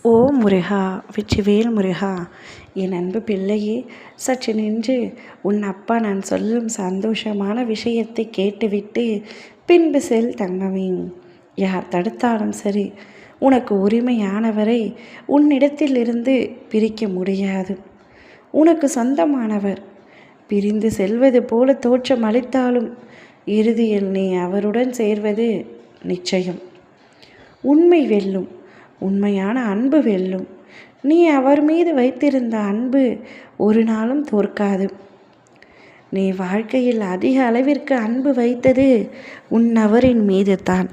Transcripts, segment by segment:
ஓ முருகா, வெற்றிவேல் முருகா! என் அன்பு பிள்ளையே, சற்று நின்று உன் அப்பா நான் சொல்லும் சந்தோஷமான விஷயத்தை கேட்டுவிட்டு பின்பு செல் தங்கமே. யார் தடுத்தாலும் சரி, உனக்கு உரிமையானவரை உன்னிடத்திலிருந்து பிரிக்க முடியாது. உனக்கு சொந்தமானவர் பிரிந்து செல்வது போல தோற்றம் அளித்தாலும் இறுதியில் நீ அவருடன் சேர்வது நிச்சயம். உண்மை வெல்லும். உண்மையான அன்பு வெல்லும். நீ அவர் மீது வைத்திருந்த அன்பு ஒரு நாளும் தோற்காது. நீ வாழ்க்கையில் அதிக அளவிற்கு அன்பு வைத்தது உன் அவரின் மீது தான்.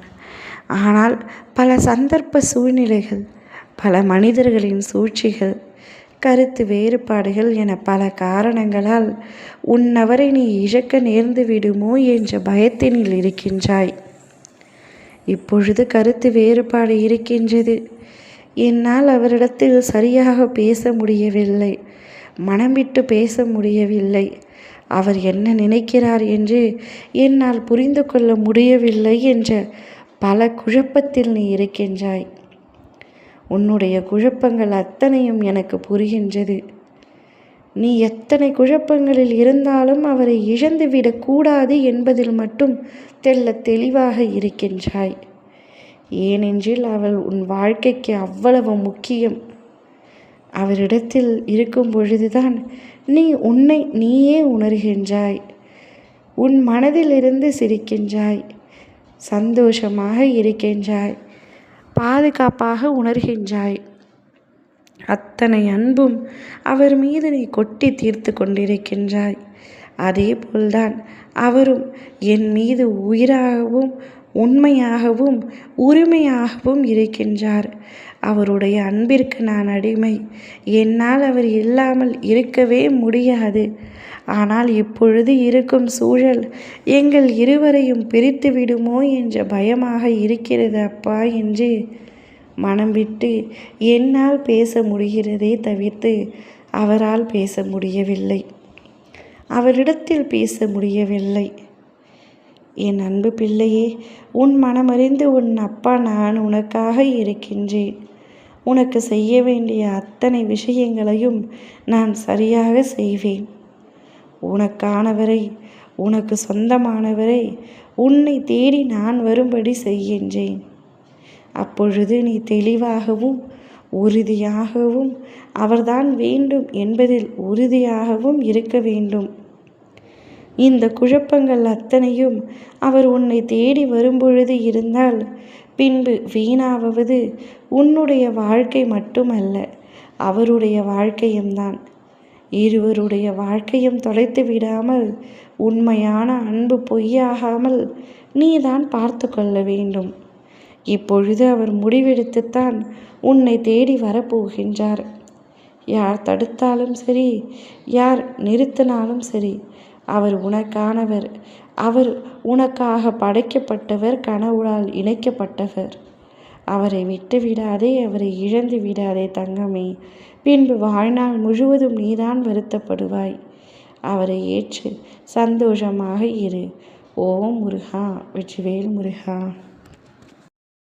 ஆனால் பல சந்தர்ப்ப சூழ்நிலைகள், பல மனிதர்களின் சூழ்ச்சிகள், கருத்து வேறுபாடுகள் என பல காரணங்களால் உன் அவரை நீ இழக்க நேர்ந்து விடுமோ என்ற பயத்தினில் இருக்கின்றாய். இப்பொழுது கருத்து வேறுபாடு இருக்கின்றது. என்னால் அவரிடத்தில் சரியாக பேச முடியவில்லை, மனம் விட்டு பேச முடியவில்லை, அவர் என்ன நினைக்கிறார் என்று என்னால் புரிந்து கொள்ள முடியவில்லை என்ற பல குழப்பத்தில் நீ இருக்கின்றாய். உன்னுடைய குழப்பங்கள் அத்தனையும் எனக்கு புரிகின்றது. நீ எத்தனை குழப்பங்களில் இருந்தாலும் அவரை இழந்துவிடக்கூடாது என்பதில் மட்டும் தெள்ளத் தெளிவாக இருக்கின்றாய். ஏனென்றில் அவள் உன் வாழ்க்கைக்கு அவ்வளவு முக்கியம். அவரிடத்தில் இருக்கும் பொழுதுதான் நீ உன்னை நீயே உணர்கின்றாய். உன் மனதிலிருந்து சிரிக்கின்றாய், சந்தோஷமாக இருக்கின்றாய், பாதுகாப்பாக உணர்கின்றாய். அத்தனை அன்பும் அவர் மீது நீ கொட்டி தீர்த்து கொண்டிருக்கின்றாய். அதே போல்தான் அவரும் என் மீது உயிராகவும் உண்மையாகவும் உரிமையாகவும் இருக்கின்றார். அவருடைய அன்பிற்கு நான் அடிமை. என்னால் அவர் இல்லாமல் இருக்கவே முடியாது. ஆனால் இப்பொழுது இருக்கும் சூழல் எங்கள் இருவரையும் பிரித்து விடுமோ என்ற பயமாக இருக்கிறது அப்பா என்று மனம் விட்டு என்னால் பேச முடிகிறதே தவிர்த்து அவரால் பேச முடியவில்லை. அவரிடத்தில் பேச முடியவில்லை. என் அன்பு பிள்ளையே, உன் மனமறிந்து உன் அப்பா நான் உனக்காக இருக்கின்றேன். உனக்கு செய்ய வேண்டிய அத்தனை விஷயங்களையும் நான் சரியாக செய்வேன். உனக்கானவரை, உனக்கு சொந்தமானவரை உன்னை தேடி நான் வரும்படி செய்கின்றேன். அப்பொழுது நீ தெளிவாகவும் உறுதியாகவும் அவர்தான் வேண்டும் என்பதில் உறுதியாகவும் இருக்க வேண்டும். இந்த குழப்பங்கள் அத்தனையும் அவர் உன்னை தேடி வரும்பொழுது இருந்தால் பின்பு வீணாவது உன்னுடைய வாழ்க்கை மட்டுமல்ல, அவருடைய வாழ்க்கையும்தான். இருவருடைய வாழ்க்கையும் தொலைத்து விடாமல் உண்மையான அன்பு பொய்யாகாமல் நீதான் பார்த்து கொள்ள வேண்டும். இப்பொழுது அவர் முடிவெடுத்துத்தான் உன்னை தேடி வரப்போகின்றார். யார் தடுத்தாலும் சரி, யார் நிறுத்தினாலும் சரி, அவர் உனக்கானவர். அவர் உனக்காக படைக்கப்பட்டவர், கனவுளால் இணைக்கப்பட்டவர். அவரை விட்டு விடாதே, அவரை இழந்து விடாதே தங்கமே. பின்பு வாழ்நாள் முழுவதும் நீதான் வருத்தப்படுவாய். அவரை ஏற்று சந்தோஷமாக இரு. ஓம் முருகா, வெற்றிவேல் முருகா.